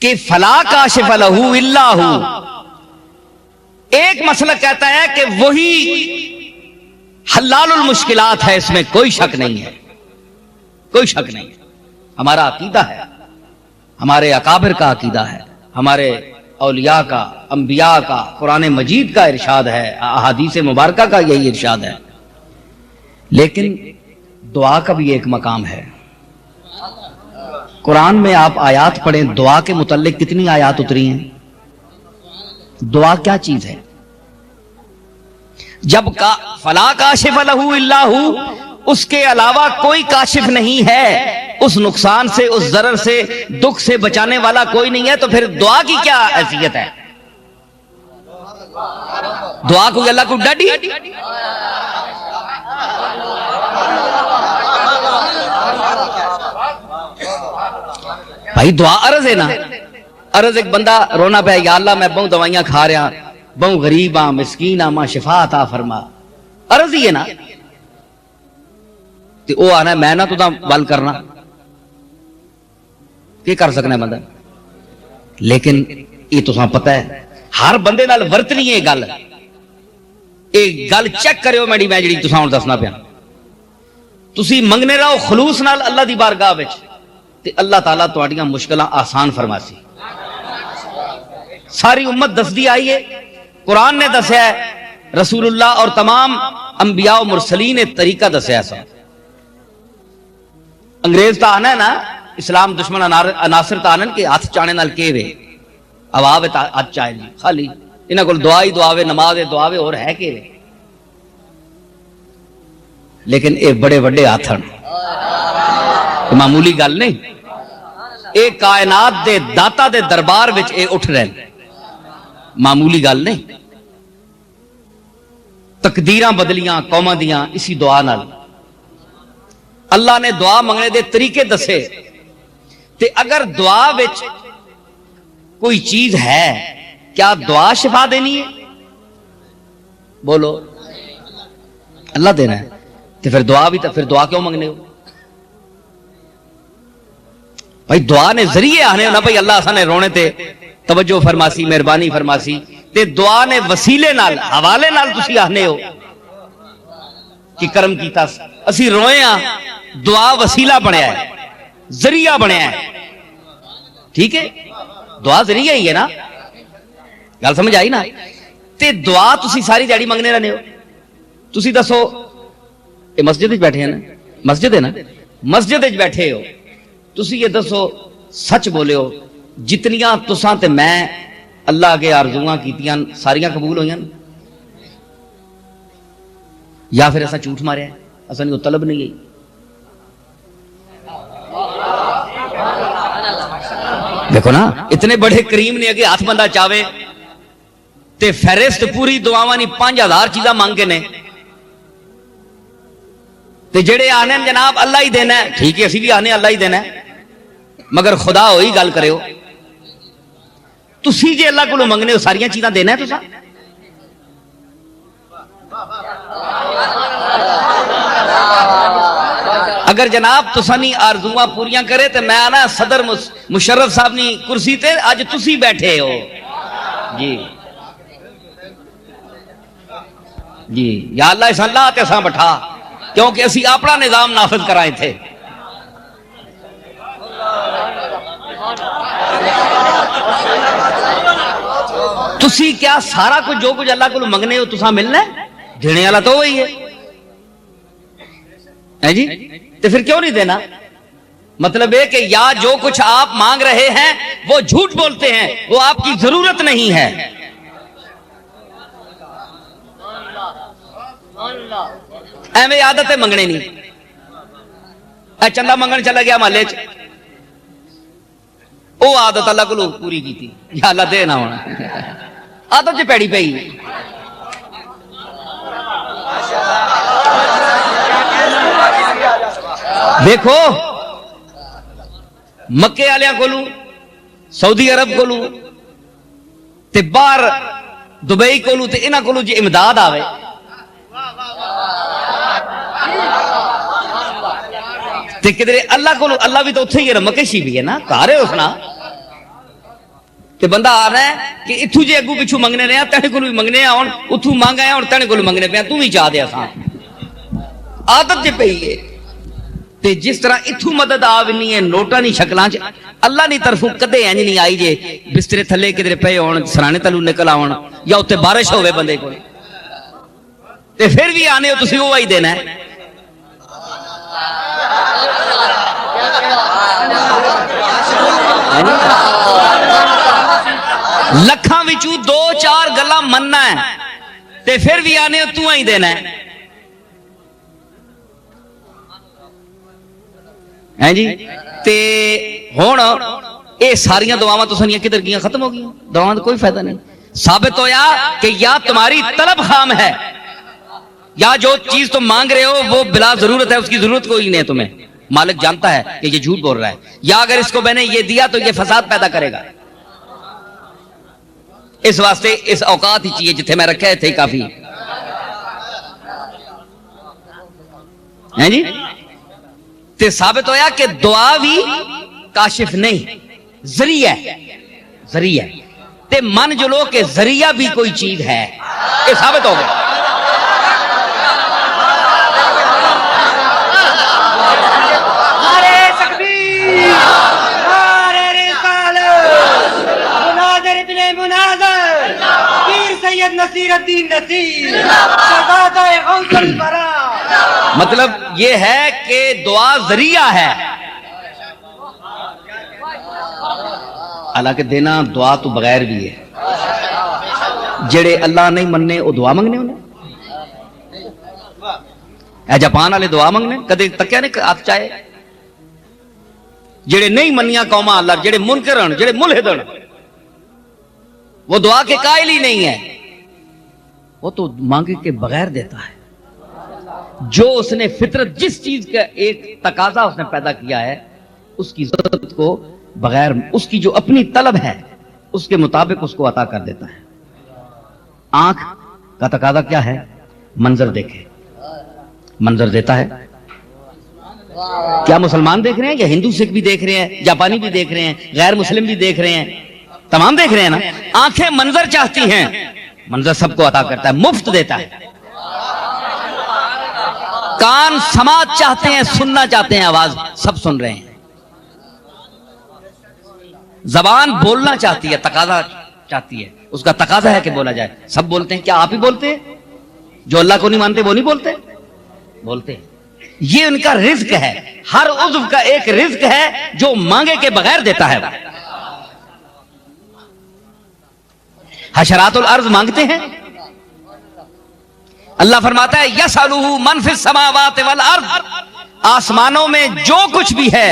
کہ فلا کاشف لہ الا ہو. ایک مسلک کہتا ہے کہ وہی حلال المشکلات ہے، اس میں کوئی شک نہیں ہے، کوئی شک نہیں ہے. ہمارا عقیدہ ہے، ہمارے اکابر کا عقیدہ ہے، ہمارے اولیاء کا، انبیاء کا، قرآن مجید کا ارشاد ہے، احادیث مبارکہ کا یہی ارشاد ہے. لیکن دعا کا بھی ایک مقام ہے. قرآن میں آپ آیات پڑھیں، دعا کے متعلق کتنی آیات اتری ہیں. دعا کیا چیز ہے؟ جب فلا کاشف لہ الا ہو، اس کے علاوہ کوئی کاشف نہیں ہے، اس نقصان سے، اس ضرر سے، دکھ سے بچانے والا کوئی نہیں ہے، تو پھر دعا کی کیا حیثیت ہے؟ دعا کو اللہ کو ڈاڈی. بھائی دعا عرض ہے نا. عرض ایک بندہ رونا پہ، یا اللہ میں بہت دوائیاں کھا رہا، بہت غریب ہاں، مسکین ہاں، ماں شفا عطا فرما. عرض ہی ہے نا. تو وہ آنا میں نہ تو ول کرنا کی کر سکنا بندہ. لیکن یہ تو پتہ ہے ہر بندے نال ورتنی ہے گل. یہ گل چیک کریو میڈی میں جڑی تساں ہن دسنا پیا. تسی منگنے رہو خلوص نال اللہ دی بارگاہ وچ، تے اللہ تعالیٰ تہاڈیاں مشکلاں آسان فرماسی. ساری امت دسدی آئی ہے، قرآن نے دسیا ہے، رسول اللہ اور تمام انبیاء و مرسلین نے طریقہ دسیا ہے. انگریز تا آنا ہے نا، اسلام دشمن عناصر تا آنن کے ہاتھ چانے نال کے وے عواب ہاتھ چاہے جی خالی انہاں کول دعا ہی دعاوے، نماز دعاوے، اور ہے کے وے. لیکن اے بڑے بڑے ہاتھن معمولی گل نہیں. اے کائنات دے داتا دے دربار وچ اے اٹھ رہے ہیں، معمولی گل نہیں. تقدیراں بدلیاں قوماں دیاں اسی دعا نال. اللہ نے دعا منگنے دے طریقے دسے. تے اگر دعا وچ کوئی چیز ہے، کیا دعا شفا دینی ہے؟ بولو اللہ دینا ہے. تے پھر دعا بھی، تو پھر دعا کیوں منگنے ہو بھائی؟ دعا نے ذریعے آنے ہونا بھائی. اللہ سانے رونے تے توجہ فرماسی، مہربانی فرماسی. تے دعا نے وسیلے نال، حوالے نال تسی آنے ہو کہ کرم کیتا اسی روئے ہاں. دعا وسیلہ بنیا ہے، ذریعہ بنیا ہے. ٹھیک ہے، دعا ذریعہ ہی ہے نا. گل سمجھ آئی نا. تے دعا تسی ساری دیہڑی منگنے رہنے ہو. تسی دسو یہ مسجد وچ بیٹھے ہیں نا، مسجد ہے نا، مسجد وچ بیٹھے ہو، تسی یہ دسو سچ بولے ہو جتنیاں تساں تے میں اللہ کے آرزواں کیتیاں ساریاں قبول ہوئیاں، یا پھر ایسا جھوٹ ماریا ہے، ایسا نہیں طلب نہیں ہے. دیکھو نا اتنے بڑے کریم نے اگے ہاتھ بندہ چاہے تے فہرست پوری دعاواں نہیں 5000 چیزاں مانگ کے نے. تے جڑے آنے جناب اللہ ہی دینا ہے، ٹھیک ہے اسی بھی آنے اللہ ہی دینا ہے، مگر خدا ہوئی گل کرے ہو. تسی جے اللہ کو منگنے ہو ساریاں چیزاں دینا ہے تساں. اگر جناب تساں نی آرزواں پوریاں کرے تے میں آنا صدر مشرف صاحب نی کرسی تے اج تسی بیٹھے ہو جی جی. یا اللہ اس اللہ تے ساں بٹھا، کیونکہ اسی اپنا نظام نافذ کرائے تھے. تسی کیا سارا کچھ جو کچھ اللہ کو منگنے ہو تساں ملنا ہے؟ دینے والا تو وہی ہے جی. تو پھر کیوں نہیں دینا؟ مطلب ہے کہ یا جو کچھ آپ مانگ رہے ہیں وہ جھوٹ بولتے ہیں، وہ آپ کی ضرورت نہیں ہے. ایویں عادت ہے منگنے نہیں. اے چندہ منگن چلا گیا محلے چ، وہ عادت اللہ کو پوری کی تھی، یا اللہ دے نہ ہونا عادت چ پیڑی پئی. دیکھو مکے والے کولوں، سعودی عرب کولوں تے باہر دبئی کولوں تے انہاں کولوں جے امداد آوے تے کدھر اللہ کولوں، اللہ بھی تو اتھے ہی ہے، مکے شی بھی ہے نا، گھر ہے اسنا. تے بندہ آ رہا ہے کہ اتھو جے اگو پچھو منگنے رہے ہیں تینے کو بھی منگنے آن اتھو مانگ آئے اور تینے کو بھی منگنے پہ تو بھی چاہ دے آسان عادت جے پہی ہے تے جس طرح اتھو مدد آونی ہے نوٹا نہیں شکلان چ اللہ نہیں طرفوں کدے اینج نہیں آئی جے بسترے تھلے کدھر پے ہون سرانے تلو نکل آون یا اتے بارش ہوئے بندے کو تے پھر بھی آنے ہو تسی وہ ہی دینا ہے لکھاں وچوں دو چار گلاں مننا ہے تے پھر بھی آنے ہو تو ہی دینا ہے جی تے ہون اے ساریاں دعاواں تو سنیاں کدھر گیاں ختم ہو گئیں دعاواں کا کوئی فائدہ نہیں ثابت ہویا کہ یا تمہاری طلب خام ہے یا جو چیز تم مانگ رہے ہو وہ بلا ضرورت ہے اس کی ضرورت کوئی نہیں ہے تمہیں مالک جانتا ہے کہ یہ جھوٹ بول رہا ہے یا اگر اس کو میں نے یہ دیا تو یہ فساد پیدا کرے گا اس واسطے اس اوقات ہی چاہیے جتھے میں رکھے تھے کافی ہیں جی تے ثابت ہویا کہ دعا بھی کاشف نہیں ذریعہ تے من جو لوگ کہ ذریعہ بھی کوئی چیز ہے یہ ثابت ہو گیا نصیر الدین نصیر شہزادہ غوث الورا مطلب یہ ہے کہ دعا ذریعہ ہے حالانکہ دینا دعا تو بغیر بھی ہے جڑے اللہ نہیں مننے وہ دعا منگنے انہیں اے جاپان والے دعا منگنے کدے تکیا نہیں آپ چاہے جڑے نہیں منیاں قوماں اللہ جڑے منکرن جڑے ملحدن وہ دعا کے قائل ہی نہیں ہے وہ تو مانگے کے بغیر دیتا ہے جو اس نے فطرت جس چیز کا ایک تقاضا اس نے پیدا کیا ہے اس کی ضرورت کو بغیر اس کی جو اپنی طلب ہے اس کے مطابق اس کو عطا کر دیتا ہے آنکھ کا تقاضا کیا ہے منظر دیکھے منظر دیتا ہے کیا مسلمان دیکھ رہے ہیں یا ہندو سکھ بھی دیکھ رہے ہیں جاپانی بھی دیکھ رہے ہیں غیر مسلم بھی دیکھ رہے ہیں تمام دیکھ رہے ہیں نا آنکھیں منظر چاہتی ہیں منظر سب کو عطا کرتا ہے مفت دیتا ہے کان سماعت چاہتے ہیں سننا چاہتے ہیں آواز سب سن رہے ہیں زبان بولنا چاہتی ہے تقاضا چاہتی ہے اس کا تقاضا ہے کہ بولا جائے سب بولتے ہیں کیا آپ ہی بولتے ہیں جو اللہ کو نہیں مانتے وہ نہیں بولتے بولتے ہیں یہ ان کا رزق ہے ہر عضو کا ایک رزق ہے جو مانگے کے بغیر دیتا ہے حشرات الارض مانگتے ہیں اللہ فرماتا ہے یسألہ من فی السماوات والارض آسمانوں میں جو کچھ بھی ہے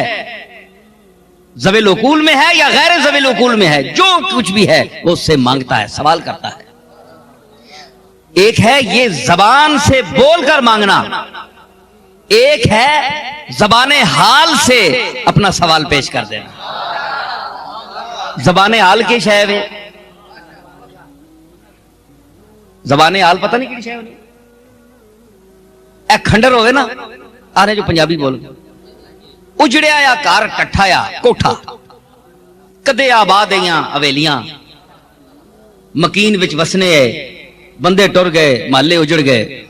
ذوی العقول میں ہے یا غیر ذوی العقول میں ہے جو کچھ بھی ہے وہ اس سے مانگتا ہے سوال کرتا ہے ایک ہے یہ زبان سے بول کر مانگنا ایک ہے زبان حال سے اپنا سوال پیش کر دینا زبان حال کی شے ہے زبان حال پتہ نہیں کی شے ہے اے کھنڈر ہوئے نا آنے جو پنجابی بول گئے اجڑیا یا کار ٹٹھا یا کوٹھا کدے آباد یا اویلیاں مکین وچ وسنے بندے ٹر گئے محلے اجڑ گئے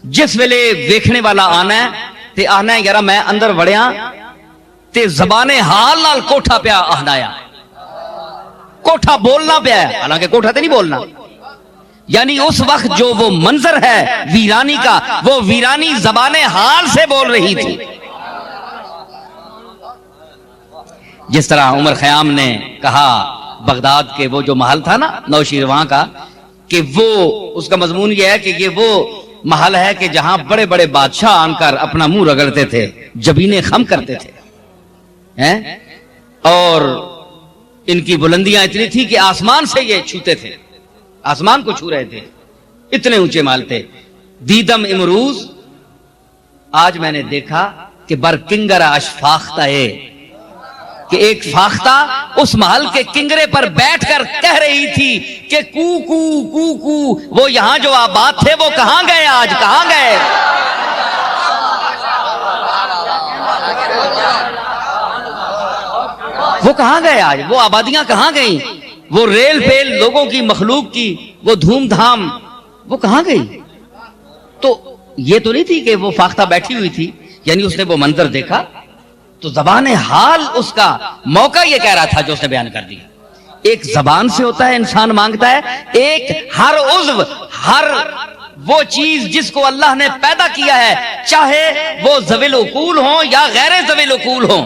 جس ویلے ویکھنے والا آنا ہے تے آنا ہے یارا میں اندر وڑیاں تے زبان حال نال کوٹھا پیا آہنایا کوٹھا بولنا پیا ہے حالانکہ کوٹھا تے نہیں بولنا یعنی اس وقت جو وہ منظر ہے ویرانی کا وہ ویرانی زبان حال سے بول رہی تھی جس طرح عمر خیام نے کہا بغداد کے وہ جو محل تھا نا نوشیروان کا کہ وہ اس کا مضمون یہ ہے کہ یہ وہ محل ہے کہ جہاں بڑے بڑے بادشاہ آن کر اپنا منہ رگڑتے تھے جبینے خم کرتے تھے اور ان کی بلندیاں اتنی تھی کہ آسمان سے یہ چھوتے تھے آسمان کو چھو رہے تھے اتنے اونچے مال تھے دیدم امروز آج میں نے دیکھا کہ برکنگر اشفاختہ ہے کہ ایک فاختہ اس محل کے کنگرے پر بیٹھ کر کہہ رہی تھی کہ کو کو کو کو وہ یہاں جو آباد تھے وہ کہاں گئے آج کہاں گئے وہ کہاں گئے آج؟ وہ آبادیاں کہاں گئیں؟ وہ ریل پیل لوگوں کی، مخلوق کی وہ دھوم دھام، وہ کہاں گئی؟ تو یہ تو نہیں تھی کہ وہ فاختہ بیٹھی ہوئی تھی، یعنی اس نے وہ منظر دیکھا تو زبان حال اس کا موقع یہ کہہ رہا تھا جو اس نے بیان کر دیا۔ ایک زبان سے ہوتا ہے انسان مانگتا ہے، ایک ہر عضو، ہر وہ چیز جس کو اللہ نے پیدا کیا ہے، چاہے وہ ذوی العقول ہوں یا غیر ذوی العقول ہوں،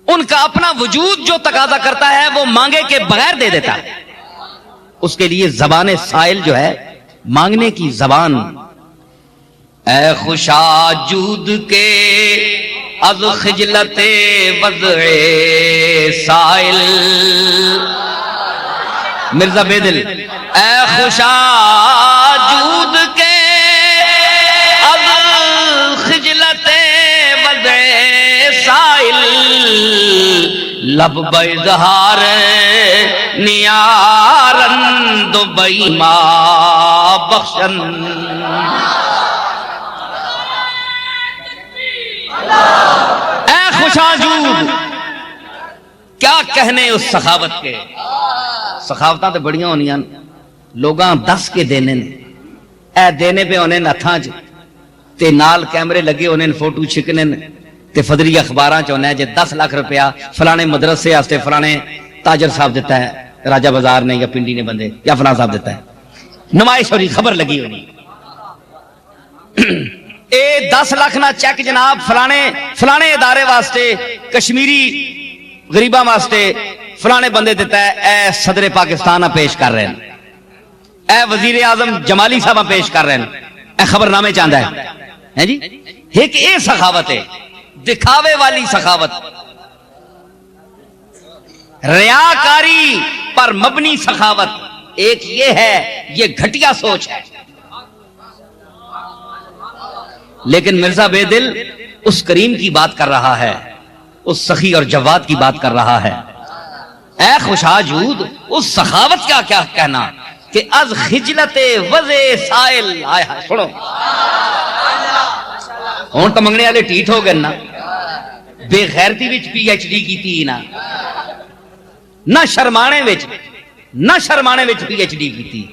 ان کا اپنا وجود جو تقاضا کرتا ہے وہ مانگے کے بغیر دے دیتا ہے۔ اس کے لیے زبان سائل جو ہے، مانگنے کی زبان۔ اے خوشا جود کے از خجلت وضع سائل، مرزا بیدل، اے خوشا جود کے از خجلت وضع سائل، لب بظہار نیارند بیما بخشن۔ اے خوشاجود، کیا کہنے اس سخاوت کے؟ سخاوتاں تے بڑیاں ہونیاں، لوگاں دس کے دینے نے، اے دینے پہ ہونے ہتھاں چ تے نال کیمرے لگے ہونے، فوٹو چھکنے تے فدری اخباراں چ ہونا جے 10 لاکھ روپیہ فلانے مدرسے واسطے فلانے تاجر صاحب دیتا ہے، راجہ بازار نے یا پنڈی نے بندے یا فلاں صاحب دیتا ہے، نمائش ہو رہی، خبر لگی ہونی، اے 10 لاکھ نہ چیک جناب فلانے ادارے واسطے، کشمیری غریباں واسطے فلانے بندے دیتا ہے، اے صدر پاکستان پیش کر رہے ہیں، اے وزیر اعظم جمالی صاحب پیش کر رہے ہیں، اے خبر نامے چاہتا ہے جی۔ ایک اے سخاوت ہے، دکھاوے والی سخاوت، ریاکاری پر مبنی سخاوت، ایک یہ ہے، یہ گھٹیا سوچ ہے۔ لیکن مرزا بیدل اس کریم کی بات کر رہا ہے، اس سخی اور جواد کی بات کر رہا ہے۔ اے خوشاجود، اس سخاوت کا کیا کہنا کہ از خجلت وضع سائل، آئے ہائے سنو، ہون تو منگنے والے ٹھیٹ ہو گئے نا، بے غیرتی وچ پی ایچ ڈی کی تھی نا، نہ شرمانے وچ پی ایچ ڈی کی تھی۔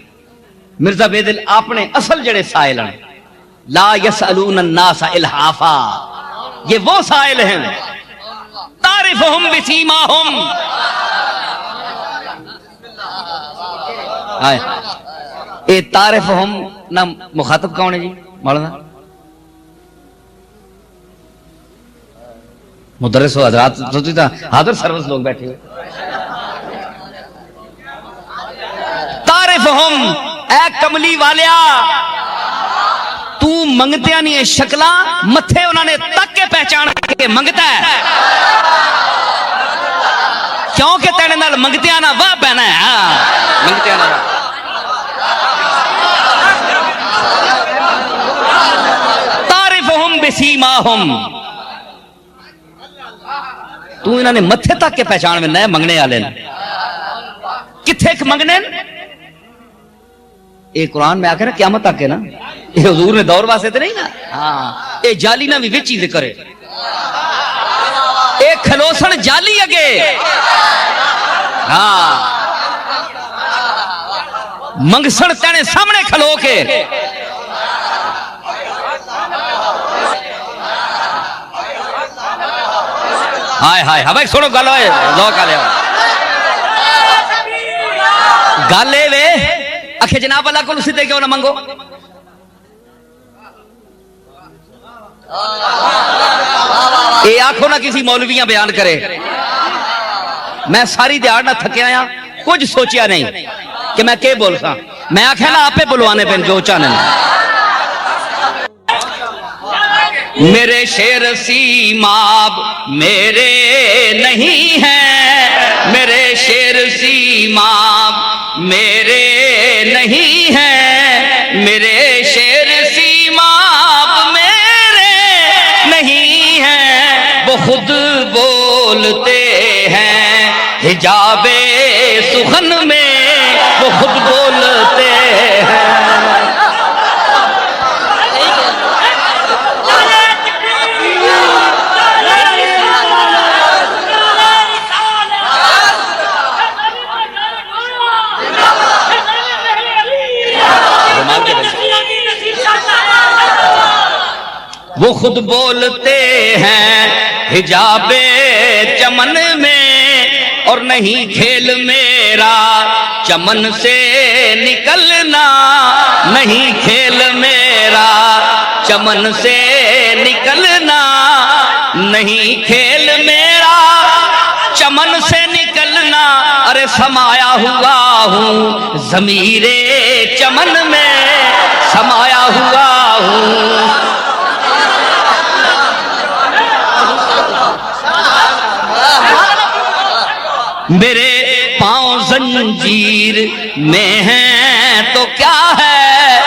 مرزا بیدل اپنے اصل جڑے سائل ہیں، لا یسألون الناس الحافا، یہ وہ سائل ہیں، تعرفہم بسیماہم، اے تعرفہم نہ مخاطب کون ہے جی؟ مولانا مدرس و حضرات حاضر سروس لوگ بیٹھے ہوئے، تعرفہم، اے کملی والیا، تو منگتیاں نہیں شکلاں متھے انہوں نے تک کے پہچان کے منگتا ہے، کیونکہ تیرے نال منگتیاں نہ واہ پہنا ہے، منگتیاں نہ تعرفہم بسیماہم، تو انہوں نے متھے تک کے پہچان میں نئے منگنے والے کتھے منگنے، اے قرآن میں آ کے نا قیامت تک ہے نا، یہ حضور نے دور واسطے تو نہیں نا، ہاں اے جالی نہ بھی وچ ہی ذکر ہے، اے کھلوسن جالی اگے، ہاں منگسن تینے سامنے کھلو کے، ہائے ہائے ہائے سنو گل ہوئے لوگ آلے گالے وے اکھے جناب اللہ کو اسی دے کیوں نہ منگو، اے آنکھوں نہ کسی مولویاں بیان کرے، میں ساری دیار نہ تھکے آیا، کچھ سوچیا نہیں کہ میں کیا بول سا، میں آنکھیں نہ آپے بلوانے پہ جو چاہنے میرے شیر سیماب میرے نہیں ہیں، میرے شیر سیماب میرے نہیں ہیں، میرے شیر سیماب میرے نہیں ہیں، وہ خود بولتے ہیں حجاب سخن میں، وہ خود بولتے ہیں، وہ خود بولتے ہیں حجاب چمن میں، اور نہیں کھیل میرا چمن سے نکلنا، نہیں کھیل میرا چمن سے نکلنا، نہیں کھیل میرا چمن سے نکلنا، ارے سمایا ہوا ہوں ضمیر چمن میں، سمایا ہوا ہوں۔ میرے پاؤں زنجیر میں ہیں تو کیا ہے،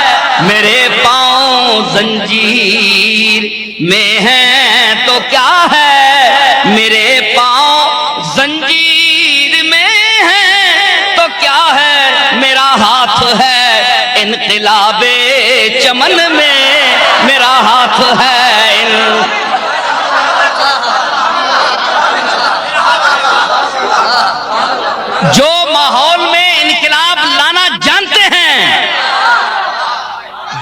میرے پاؤں زنجیر میں ہیں تو کیا ہے، میرے پاؤں زنجیر میں ہیں تو کیا ہے، میرا ہاتھ ہے انقلاب چمن میں، میرا ہاتھ ہے جو ماحول میں انقلاب لانا جانتے ہیں،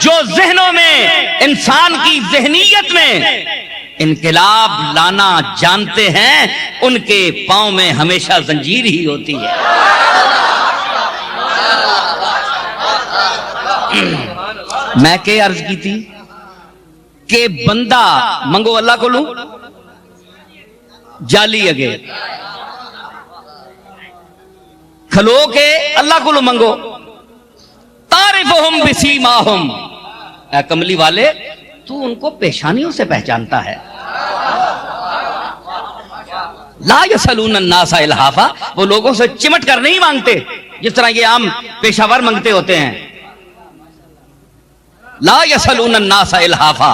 جو ذہنوں میں انسان کی ذہنیت میں انقلاب لانا جانتے ہیں، ان کے پاؤں میں ہمیشہ زنجیر ہی ہوتی ہے۔ میں کہ عرض کی تھی کہ بندہ منگو اللہ کو لوں جالی اگے، کھلو کے اللہ کو لو منگو، تعرفہم بسیماہم، اے کملی والے تو ان کو پیشانیوں سے پہچانتا ہے۔ لا یسألون الناس الحافا، وہ لوگوں سے چمٹ کر نہیں مانگتے جس طرح یہ عام پیشاور منگتے ہوتے ہیں۔ لا یسألون الناس الحافا،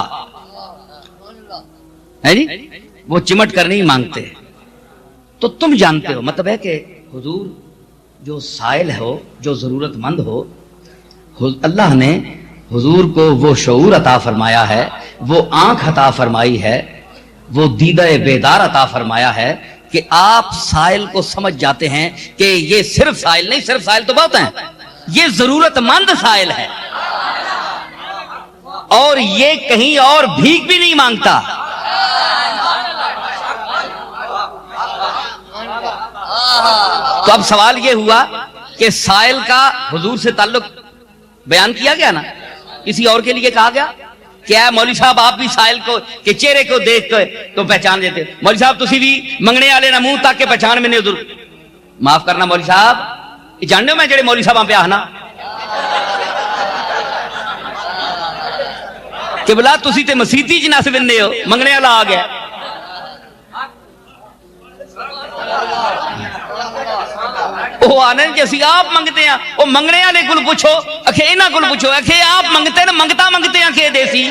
ہے جی، وہ چمٹ کر نہیں مانگتے۔ تو تم جانتے ہو، مطلب ہے کہ حضور جو سائل ہو، جو ضرورت مند ہو، اللہ نے حضور کو وہ شعور عطا فرمایا ہے، وہ آنکھ عطا فرمائی ہے، وہ دیدہ بیدار عطا فرمایا ہے کہ آپ سائل کو سمجھ جاتے ہیں کہ یہ صرف سائل نہیں، صرف سائل تو بہت ہیں، یہ ضرورت مند سائل ہے، اور یہ کہیں اور بھیک بھی نہیں مانگتا۔ تو اب سوال یہ ہوا کہ سائل کا حضور سے تعلق بیان کیا گیا نا، کسی اور کے لیے کہا گیا؟ کیا مولوی صاحب آپ بھی سائل کو کے چہرے کو دیکھ کے تو پہچان دیتے؟ مولوی صاحب تسی بھی منگنے والے نہ منہ تک کے پہچان میں نہیں حضور؟ معاف کرنا مولوی صاحب، جاننے ہو میں جڑے مولوی صاحب پہ آنا کہ بلا تسی تے مسیتی جنہ سے بننے ہو، منگنے والا آ گیا۔ وہ آنے جیسی آپ منگتے ہیں، وہ منگنے والے کل پوچھو، اکھے انہاں کل پوچھو، اکھے آپ منگتے ہیں منگتا منگتے ہیں کہ دیسی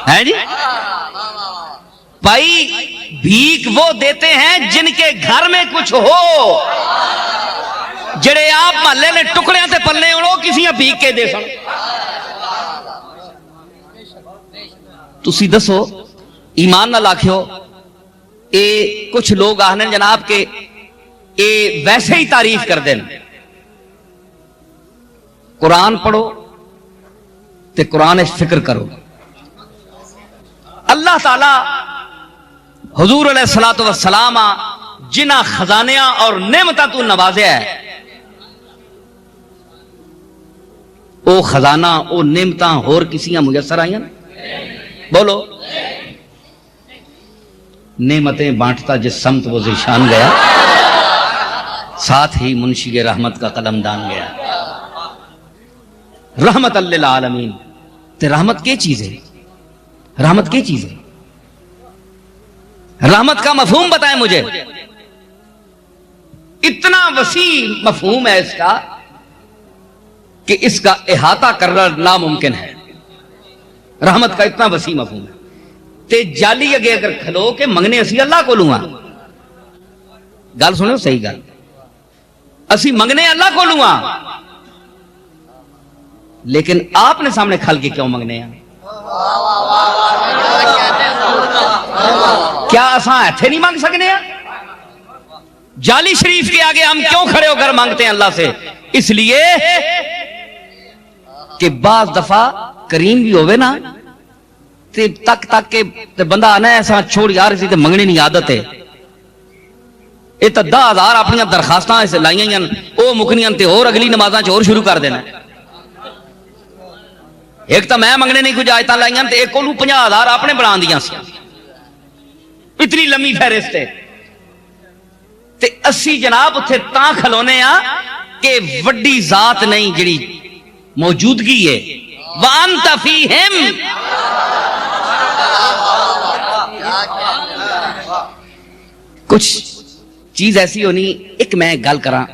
ہے جی۔ بھائی بھیک وہ دیتے ہیں جن کے گھر میں کچھ ہو، جڑے آپ محلے نے ٹکڑیاں تے پلے اڑو کسی بھیک کے دے سن۔ تسی دسو ایمان نہ لاکھیو، اے کچھ لوگ آہنے جناب کہ اے ویسے ہی تعریف کر دیں، قرآن پڑھو تے قرآن فکر کرو۔ اللہ تعالی حضور علیہ الصلوۃ والسلام جنہ خزانیاں اور نعمتاں تو نوازیا ہے، او خزانہ او نعمتاں ہور کسیاں میسر آئیں؟ بولو۔ نعمتیں بانٹتا جس سمت وہ ذیشان گیا، ساتھ ہی منشی رحمت کا قلم دان گیا۔ رحمت للعالمین، تے رحمت کی چیز ہے؟ رحمت کی چیز ہے؟ رحمت کا مفہوم بتائیں مجھے۔ اتنا وسیع مفہوم ہے اس کا کہ اس کا احاطہ کرنا ناممکن ہے۔ رحمت کا اتنا وسیع مفہوم ہے۔ تے جالی اگے اگر کھلو کہ منگنے اسی اللہ کو لوں، گل سنو صحیح گل، اسی منگنے اللہ کو لوں، لیکن آپ نے سامنے کھل کے کیوں منگنے ہیں؟ کیا اساں ایتھے نہیں مانگ سکنے ہیں؟ جالی شریف کے آگے ہم کیوں کھڑے ہو کر مانگتے ہیں اللہ سے؟ اس لیے کہ بعض دفعہ کریم بھی ہوئے نا تے تک تک کے تے بندہ آنا ایسا چھوڑ یار اسی تے منگنے نہیں عادت ہے یہ تو 10,000 اپنی درخواستاں اس لائیاں او مکنیاں تے اور اگلی نمازاں چ اور شروع کر دینا ایک تو میں منگنے نہیں کچھ آیتاں لائیاں تے ایک کولو 50,000 اپنے بنا دیاں سی اتنی لمبی فہرست ہے تے اسی جناب اتھے تاں کھلونے ہاں کہ وڈی ذات نہیں جڑی موجودگی ہے وَأَنْتَ فِيهِمْ کچھ چیز ایسی ہونی ایک میں گل کراں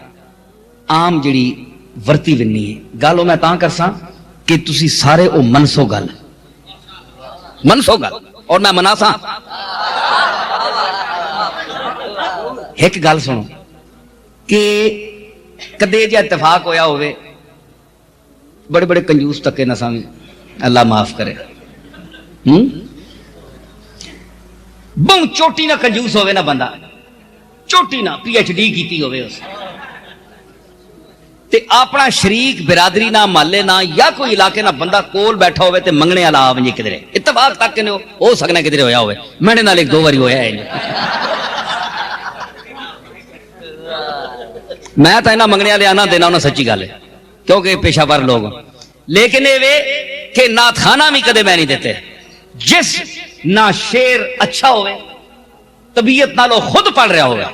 عام جڑی ورتی ونی ہے گل میں تاں کرساں کہ تسی سارے او منسو گل اور میں مناساں ایک گل سنو کہ کدے جا اتفاق ہویا ہوئے بڑے بڑے کنجوس تکے نساں اللہ معاف کرے بہت چوٹی نہ کنجوس ہوئے نہ بندہ چوٹی نہ پی ایچ ڈی کیتی ہوئے اس تے اپنا شریک برادری نہ محلے نہ یا کوئی علاقے نہ بندہ کول بیٹھا ہوئے تے منگنے والا آونجے کدھرے اتفاق تک کہ ہو سکنا کدھرے ہویا ہوئے میں نے نال ایک دو باری ہویا ہے میں تو انہاں منگنے والے آنا دینا انہاں سچی گل ہے کیونکہ پیشہ ور لوگ لیکن یہ کہ نعت خانہ بھی کدے میں نہیں دیتے جس نہ شعر اچھا ہوئے طبیعت نالو خود پڑھ رہا ہوگا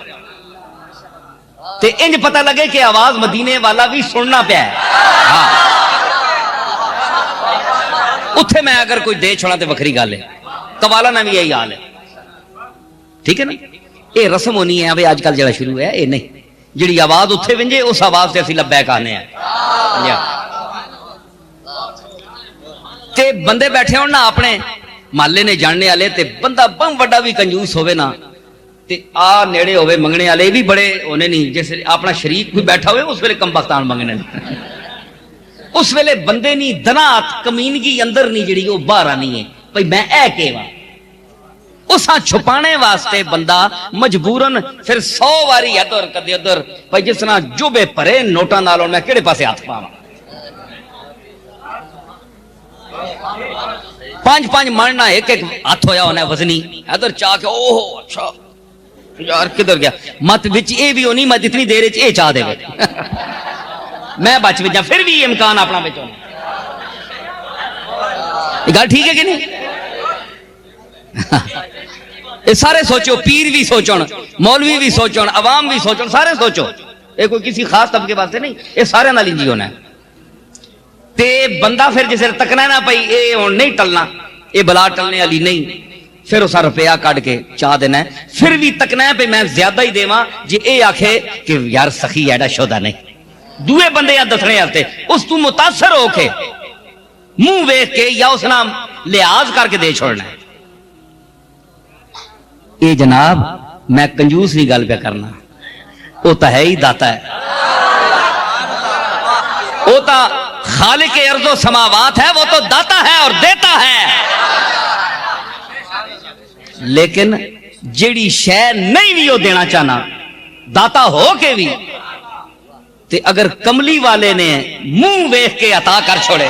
تے انج پتہ لگے کہ آواز مدینے والا بھی سننا پیا ہے ہاں اتھے میں اگر کوئی دے چھوڑا تے وکھری گل ہے قوالا نہ بھی یہی حال ہے ٹھیک ہے نا یہ رسم ہونی ہے ابھی آج کل جڑا شروع ہے یہ نہیں جڑی آواز اتھے ونجے اس آواز سے اسی لبیک آنے ہیں تے بندے بیٹھے ہوں نا اپنے محلے نے جاننے والے تے بندہ بم وڈا بھی کنجوس ہوئے نا تے آ نیڑے ہوئے منگنے والے بھی بڑے ہونے نہیں جیسے اپنا شریک بھی بیٹھا ہوئے اس ویلے کم بختان منگنے اس ویلے بندے نہیں دنات کمینگی اندر نہیں جڑی وہ باہر آنی ہے بھئی میں اے کہوا اساں چھپانے واسطے بندہ مجبوراً پھر 100 واری ادھر کدے ادھر بھئی جس طرح جو بے پرے نوٹاں نالوں میں کیڑے پاسے ہاتھ پاواں 5 مننا ایک ہاتھ ہویا ہونا ہے وزنی ادھر چاہ کے اوہ اچھا یار کدھر گیا مت وچ اے بھی ہونی مت اتنی دیر وچ اے چاہ دے میں بچ وچ پھر بھی امکان اپنا وچ ہونا یہ گل ٹھیک ہے کہ نہیں یہ سارے سوچو پیر بھی سوچن مولوی بھی سوچن عوام بھی سوچن سارے سوچو یہ کوئی کسی خاص طبقے واسطے نہیں یہ سارے نال انجی ہونا ہے تے بندہ پھر جسے تکنا نہ پئی اے ہن نہیں ٹلنا اے بلا ٹلنے والی نہیں پھر اسا روپیہ کٹ کے چاہ دینا ہے پھر بھی تکنا ہے پہ میں زیادہ ہی دیواں جی اے آکھے کہ یار سخی ایڈا شودا نہیں دوے بندے یا دسنے آتے اس تو متاثر ہو کے منہ ویکھ کے یا اس نام لحاظ کر کے دے چھوڑنا ہے اے جناب میں کنجوس نہیں گل پہ کرنا وہ تو ہے ہی داتا ہے وہ تو خالق ارض و سماوات ہے وہ تو داتا ہے اور دیتا ہے لیکن جیڑی شے نہیں بھی وہ دینا چاہنا داتا ہو کے بھی تے اگر کملی والے نے منہ ویکھ کے عطا کر چھوڑے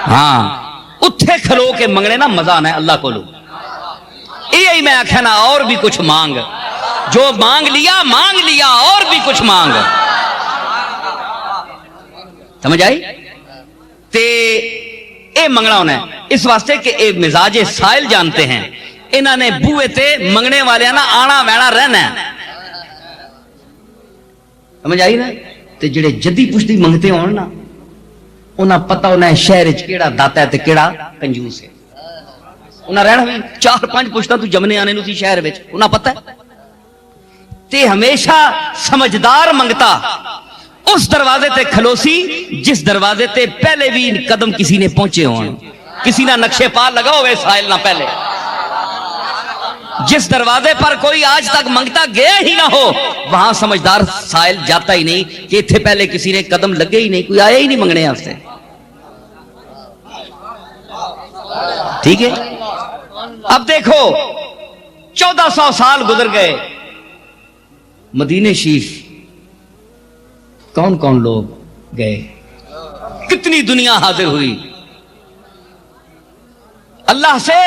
ہاں اتھے کھلو کے منگنے نا مزہ آنا ہے اللہ کو لو یہی میں آکھا نا اور بھی کچھ مانگ جو مانگ لیا اور بھی کچھ مانگ سمجھ آئی تے اے منگنا ہونا ہے اس واسطے کہ اے مزاج سائل جانتے ہیں انہوں نے بوئے تے منگنے والے نا آنا وینا رہنا ہے سمجھ آئی نا تے جڑے جدی پشتی منگتے ہوں نا انہاں پتہ انہیں شہر کیڑا داتا ہے تے کیڑا کنجوس ہے انہاں رہنا ہوئی 4-5 پشتہ تو جمنے آنے نو سی شہر وچ انہاں پتہ ہے تے ہمیشہ سمجھدار منگتا اس دروازے تے کھلوسی جس دروازے تے پہلے بھی قدم کسی نے پہنچے ہوں کسی نہ نقشے پار لگا ہوئے سائل نہ پہلے جس دروازے پر کوئی آج تک منگتا گیا ہی نہ ہو وہاں سمجھدار سائل جاتا ہی نہیں کہ اتھے پہلے کسی نے قدم لگے ہی نہیں کوئی آیا ہی نہیں منگنے آپ سے ٹھیک ہے اب دیکھو 1400 سال گزر گئے مدینے شریف کون کون لوگ گئے, کتنی دنیا حاضر ہوئی, اللہ سے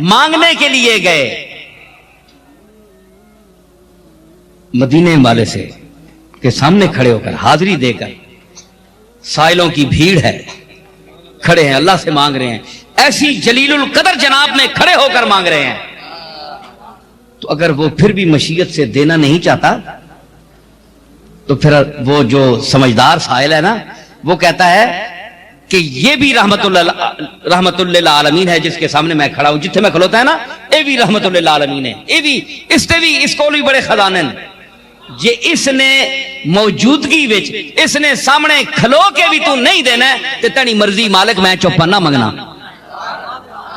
مانگنے کے لیے گئے. مدینے والے سے کے سامنے کھڑے ہو کر حاضری دے کر, سائلوں کی بھیڑ ہے, کھڑے ہیں اللہ سے مانگ رہے ہیں, ایسی جلیل القدر جناب میں کھڑے ہو کر مانگ رہے ہیں. تو اگر وہ پھر بھی مشیت سے دینا نہیں چاہتا تو پھر وہ جو سمجھدار سائل ہے نا, وہ کہتا ہے کہ یہ بھی رحمت للعالمین ہے جس کے سامنے میں کھڑا ہوں, جتنے میں کھلوتا ہے نا, یہ بھی رحمت للعالمین ہے, یہ بھی اس تے بھی اس کو بھی بڑے خزانے جے اس نے موجودگی وچ اس نے سامنے کھلو کے بھی تو نہیں دینا ہے تے تیری مرضی مالک, میں چوپا نہ منگنا.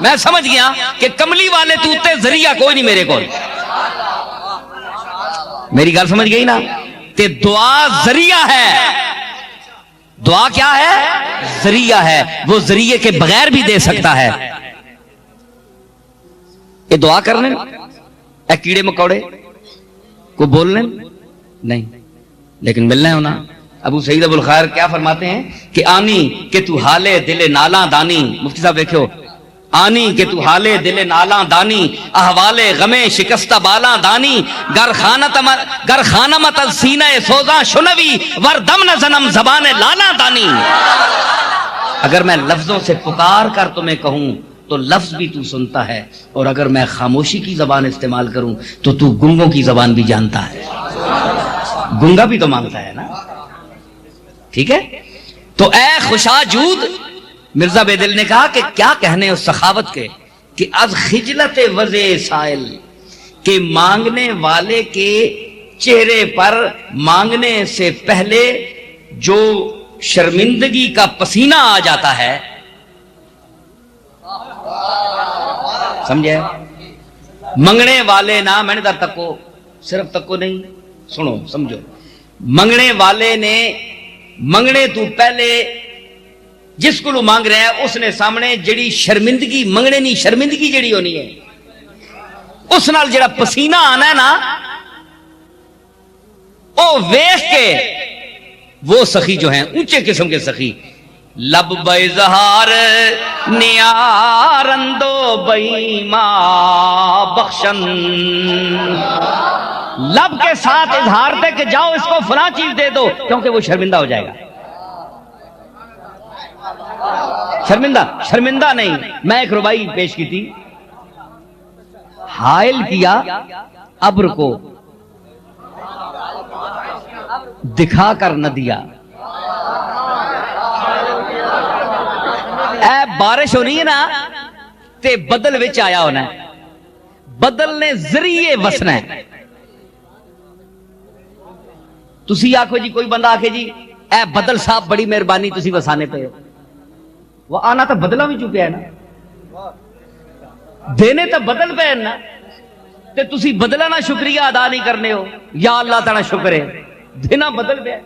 میں سمجھ گیا کہ کملی والے تو تے ذریعہ کوئی نہیں میرے کو. میری گل سمجھ گئی نا, تے دعا ذریعہ ہے. دعا کیا ہے؟ ذریعہ ہے. وہ ذریعے کے بغیر بھی دے سکتا ہے. یہ دعا کرنے اے کیڑے مکوڑے کو بولنے نہیں, لیکن ملنا ہے ہونا. ابو سعید ابو الخیر کیا فرماتے ہیں کہ آنی کہ تو حالے دل نالاں دانی. مفتی صاحب دیکھو, آنی کہ تو حالے دل نالاں دانی, احوال غمے شکستہ بالاں دانی, گر خانمت سینہ سوزاں شنوی ور دم نزنم زبان لالاں دانی. اگر میں لفظوں سے پکار کر تمہیں کہوں تو لفظ بھی تو سنتا ہے, اور اگر میں خاموشی کی زبان استعمال کروں تو تو گنگوں کی زبان بھی جانتا ہے. گنگا بھی تو مانگتا ہے نا, ٹھیک ہے. تو اے خوشاجود, مرزا بیدل نے کہا کہ کیا کہنے اس سخاوت کے کہ از خجلت وضع سائل, کہ مانگنے والے کے چہرے پر مانگنے سے پہلے جو شرمندگی کا پسینہ آ جاتا ہے. سمجھے؟ منگنے والے نہ, میں نے در تکو, صرف تکو نہیں, سنو سمجھو. منگنے والے نے منگنے تو پہلے جس کو مانگ رہے ہیں اس نے سامنے جڑی شرمندگی منگنے نہیں, شرمندگی جڑی ہونی ہے اس نال جڑا پسینہ آنا ہے نا, او ویخ کے وہ سخی جو ہیں اونچے قسم کے سخی, لب بظہار نیارندو بیما بخشن, لب کے ساتھ اظہار دے کہ جاؤ اس کو فلاں چیز دے دو, کیونکہ وہ شرمندہ ہو جائے گا. شرمندہ نہیں. میں ایک ربائی پیش کی تھی, حائل کیا ابر کو دکھا کر نہ دیا. اے بارش ہونی ہے نا تے بدل وچ آیا ہونا ہے, بدل نے ذریعے وسنا ہے. تسی آکھو جی, کوئی بندہ آکھے جی اے بدل صاحب بڑی مہربانی تسی وسانے پہ ہو, وہ آنا تو بدلہ بھی چکے ہے نا, دینے تو بدل پہ ہے نا, تے تسی بدلہ نہ شکریہ ادا نہیں کرنے ہو. یا اللہ تعالیٰ شکر ہے, دینا بدل پہ ہے.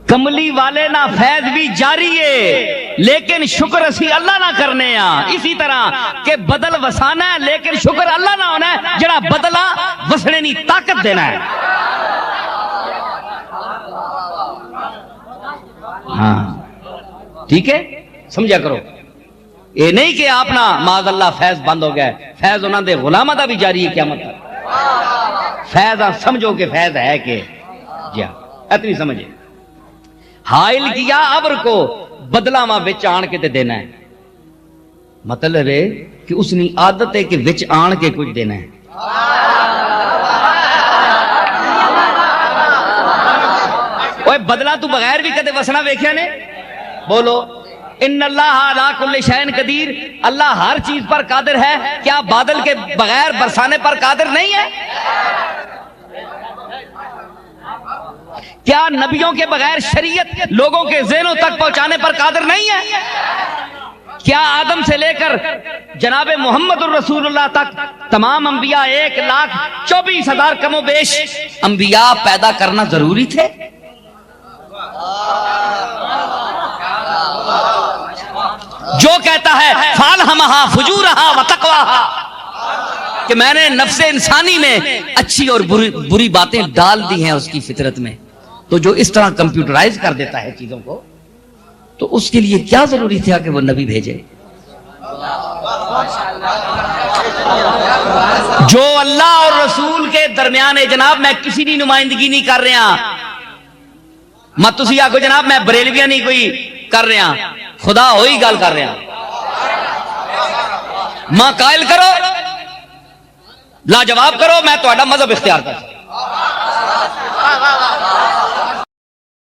کملی والے نہ فیض بھی جاری ہے لیکن شکر اسی اللہ نہ کرنے ہاں. اسی طرح کہ بدل وسانا ہے لیکن شکر اللہ نہ ہونا ہے جڑا بدلا وسنے نہیں طاقت دینا ہے. ہاں ٹھیک ہے, سمجھا کرو. یہ نہیں کہ آپ نا معاذ اللہ فیض بند ہو گیا ہے, فیض انہوں نے غلامہ دا بھی جاری ہے قیامت تک. فیض سمجھو کہ فیض ہے کہ جی اتنی سمجھے. حائل کیا ابر کو بدلا ماں وچ آن کے تے دینا ہے, مطلب ہے کہ اس نے عادت ہے کہ وچ آن کے کچھ دینا ہے. اوے بدلا تو بغیر بھی کدے وسنا ویکھیا نے؟ بولو ان اللہ علی کل شیء قدیر, اللہ ہر چیز پر قادر ہے. کیا بادل کے بغیر برسانے پر قادر نہیں ہے؟ کیا نبیوں کے بغیر شریعت لوگوں کے ذہنوں تک پہنچانے پر قادر نہیں ہے؟ کیا آدم سے لے کر جناب محمد الرسول اللہ تک تمام انبیاء 1,24,000 کم و بیش انبیاء پیدا کرنا ضروری تھے؟ جو کہتا ہے فالہمہا فجورہا وتقواہا کہ میں نے نفس انسانی میں اچھی اور بری باتیں ڈال دی ہیں اس کی فطرت میں، تو جو اس طرح کمپیوٹرائز کر دیتا ہے چیزوں کو، تو اس کے لیے کیا ضروری تھا کہ وہ نبی بھیجے؟ جو اللہ اور رسول کے درمیان ہے جناب، میں کسی کی نمائندگی نہیں کر رہا، مت تسی آکھو جناب میں بریلویاں نہیں کوئی کر رہا، خدا ہوئی گل کر رہا، ماں قائل کرو لاجواب کرو، میں تہاڈا مذہب اختیار کر سکتا۔